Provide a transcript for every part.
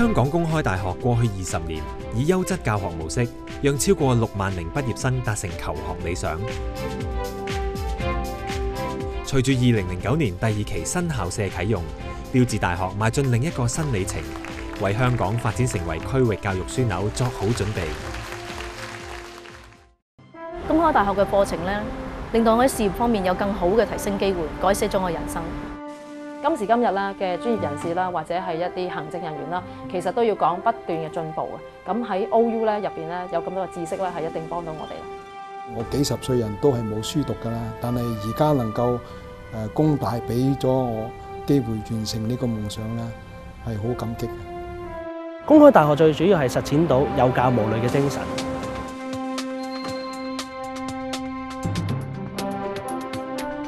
香港公開大學過去20年以優質教學模式，讓超過6萬名畢業生達成求學理想。隨住2009年第2期新校舍啟用，標誌大學邁進另一個新里程，為香港發展成為區域教育樞紐作好準備。公開大學嘅課程咧，令到我喺事業方面有更好嘅提升機會，改寫咗我人生。今時今日啦嘅專業人士啦，或者係一啲行政人員啦，其實都要講不斷嘅進步啊。咁喺 OU 咧入邊咧有咁多嘅知識咧，係一定幫到我哋。我幾十歲人都係冇書讀㗎啦，但係而家能夠公大俾咗我機會完成呢個夢想咧，係好感激嘅。公開大學最主要係實踐到有教無類嘅精神。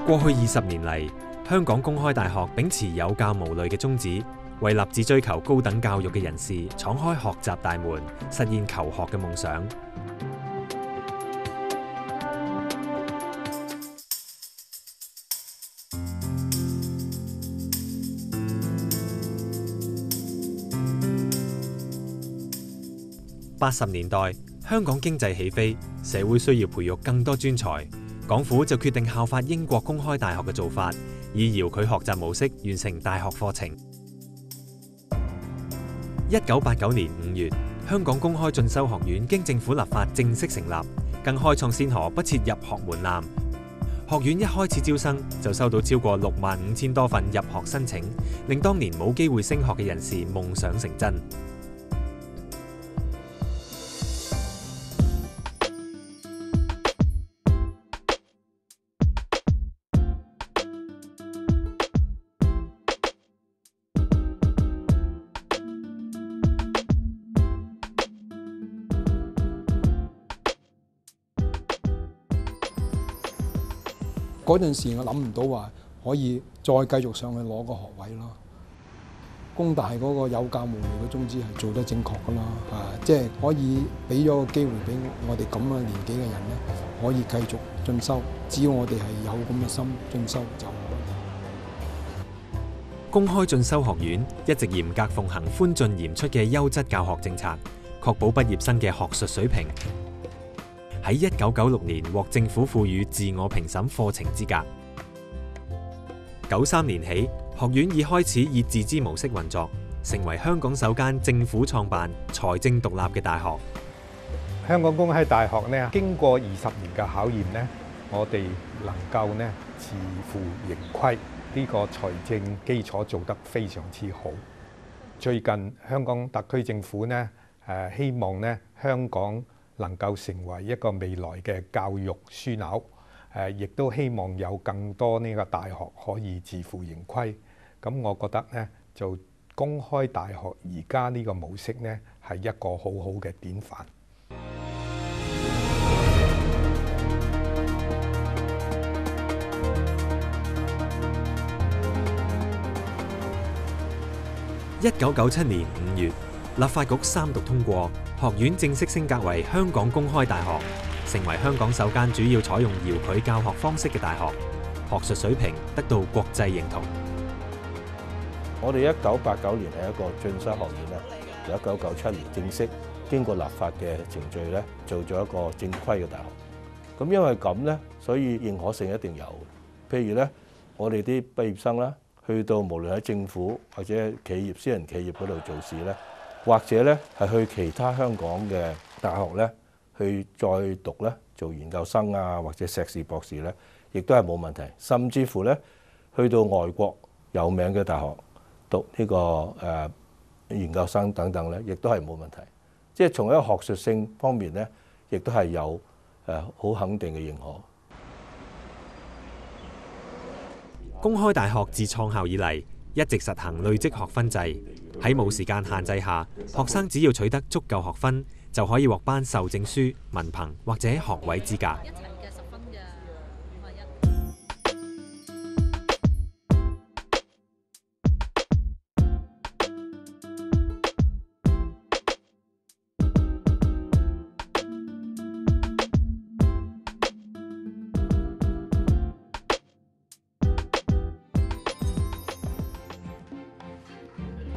過去20年嚟，香港公開大學秉持有教無類嘅宗旨，為立志追求高等教育嘅人士敞開學習大門，實現求學嘅夢想。80年代，香港經濟起飛，社會需要培育更多專才，港府就決定效法英國公開大學嘅做法，以遙距學習模式完成大學課程。1989年5月，香港公開進修學院經政府立法正式成立，更開創先河，不設入學門檻。學院一開始招生就收到超過65000多份入學申請，令當年冇機會升學嘅人士夢想成真。嗰陣時我諗唔到話可以再繼續上去攞個學位咯。工大嗰個有教無類嘅宗旨係做得正確噶啦，即係可以俾咗個機會俾我哋咁嘅年紀嘅人咧，可以繼續進修。只要我哋係有咁嘅心進修就。公開進修學院一直嚴格奉行寬進嚴出嘅優質教學政策，確保畢業生嘅學術水平。喺1996年獲政府賦予自我評審課程資格。93年起，學院已開始以自資模式運作，成為香港首間政府創辦、財政獨立嘅大學。香港公開大學呢，經過20年嘅考驗呢，我哋能夠呢自負盈虧，呢個財政基礎做得非常之好。最近香港特區政府呢，希望呢香港能夠成為一個未來嘅教育樞紐，亦都希望有更多呢個大學可以自負盈虧。咁我覺得呢，就公開大學而家呢個模式呢，係一個好好嘅典範。1997年5月，立法局3讀通過，學院正式升格為香港公開大學，成為香港首間主要採用遙距教學方式嘅大學，學術水平得到國際認同。我哋1989年係一個進修學院啦，由1997年正式經過立法嘅程序咧，做咗一個正規嘅大學。咁因為咁咧，所以認可性一定有。譬如咧，我哋啲畢業生啦，去到無論喺政府或者企業、私人企業嗰度做事咧，或者咧係去其他香港嘅大學咧，去再讀咧，做研究生啊，或者碩士、博士咧，亦都係冇問題。甚至乎咧，去到外國有名嘅大學讀呢個研究生等等咧，亦都係冇問題。即係從一個學術性方面咧，亦都係有好肯定嘅認可。公開大學自創校以嚟，一直實行累積學分制。喺冇時間限制下，學生只要取得足夠學分，就可以獲頒授證書、文憑或者學位資格。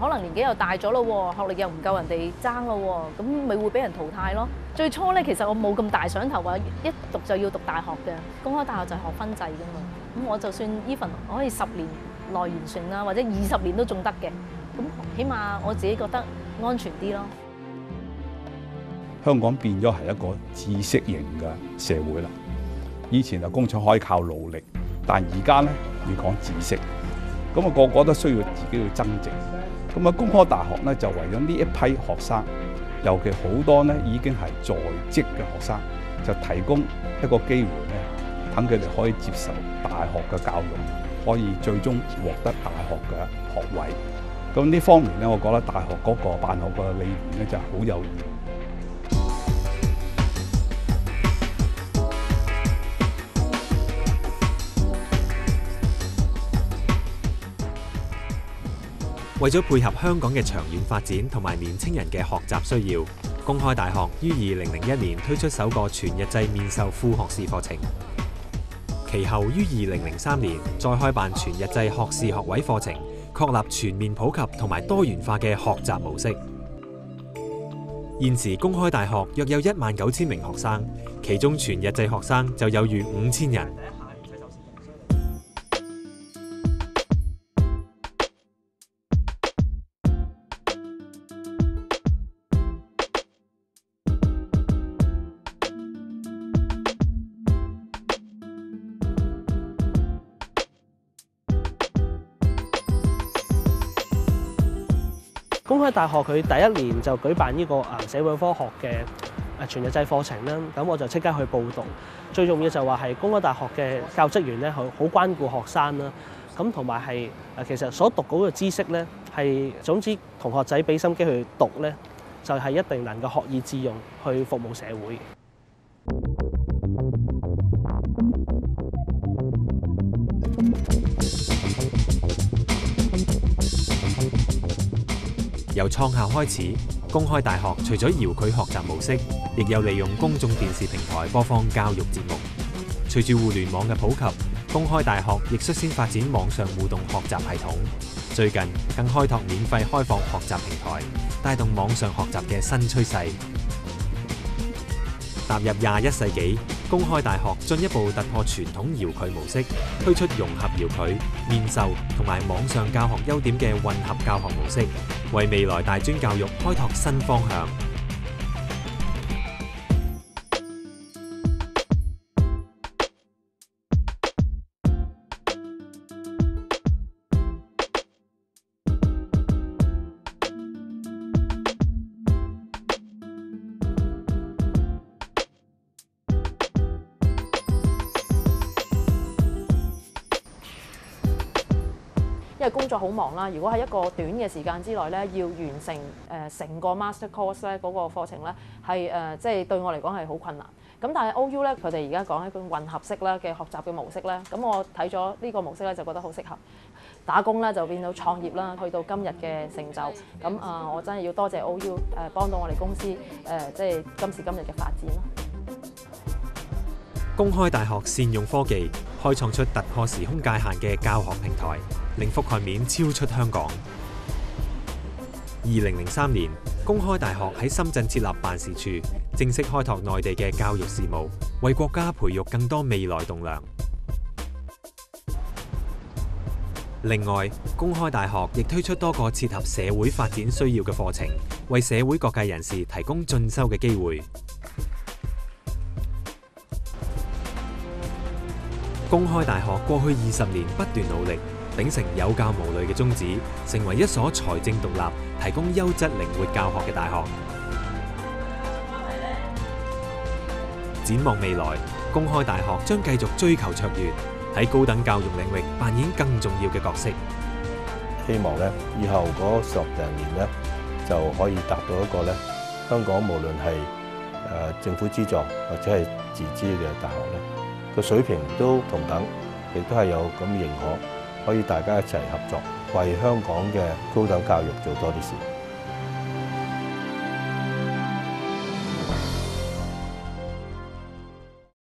可能年紀又大咗咯喎，學歷又唔夠人哋爭咯喎，咁咪會俾人淘汰咯。最初咧，其實我冇咁大想頭話一讀就要讀大學嘅，公開大學就係學分制㗎嘛。咁我就算 even 我可以10年內完成啦，或者20年都仲得嘅，咁起碼我自己覺得安全啲咯。香港變咗係一個知識型嘅社會啦。以前工廠可以靠勞力，但而家咧要講知識，咁個個都需要自己去增值。咁啊，公開大學咧就為咗呢一批學生，尤其好多咧已經係在職嘅學生，就提供一個機會咧，等佢哋可以接受大學嘅教育，可以最終獲得大學嘅學位。咁呢方面咧，我覺得大學嗰個辦學嘅理念咧就係好有意義。為咗配合香港嘅長遠發展同埋年青人嘅學習需要，公開大學於2001年推出首個全日制面授副學士課程，其後於2003年再開辦全日制學士學位課程，確立全面普及同埋多元化嘅學習模式。現時公開大學約有19000名學生，其中全日制學生就有逾5000人。公開大學佢第一年就舉辦呢個社會科學嘅全日制課程啦，咁我就即刻去報讀。最重要就話係公開大學嘅教職員咧，好關顧學生啦，咁同埋係其實所讀嗰個知識咧，係總之同學仔俾心機去讀咧，就係一定能夠學以致用去服務社會。由創校開始，公開大學除咗遙距學習模式，亦有利用公眾電視平台播放教育節目。隨住互聯網嘅普及，公開大學亦率先發展網上互動學習系統。最近更開拓免費開放學習平台，帶動網上學習嘅新趨勢。踏入21世紀，公開大學進一步突破傳統遙距模式，推出融合遙距、面授同埋網上教學優點嘅混合教學模式，為未來大專教育開拓新方向。因為工作好忙啦，如果喺一個短嘅時間之內咧，要完成成個 master course 咧嗰個課程咧，係即係對我嚟講係好困難。咁但係 OU 咧，佢哋而家講一個混合式啦嘅學習嘅模式咧，咁我睇咗呢個模式咧就覺得好適合打工咧，就變到創業啦，去到今日嘅成就。咁我真係要多謝 OU 幫到我哋公司即係今時今日嘅發展咯。公開大學善用科技，開創出突破時空界限嘅教學平台，令覆蓋面超出香港。2003年，公開大學喺深圳設立辦事處，正式開拓內地嘅教育事務，為國家培育更多未來棟樑。另外，公開大學亦推出多個切合社會發展需要嘅課程，為社會各界人士提供進修嘅機會。公開大學過去20年不斷努力，秉承有教無類嘅宗旨，成為一所財政獨立、提供優質靈活教學嘅大學。展望未來，公開大學將繼續追求卓越，喺高等教育領域扮演更重要嘅角色。希望咧，以後嗰10多年咧，就可以達到一個咧，香港無論係政府資助或者係自資嘅大學咧，個水平都同等，亦都係有咁認可，可以大家一齊合作，為香港嘅高等教育做多啲事。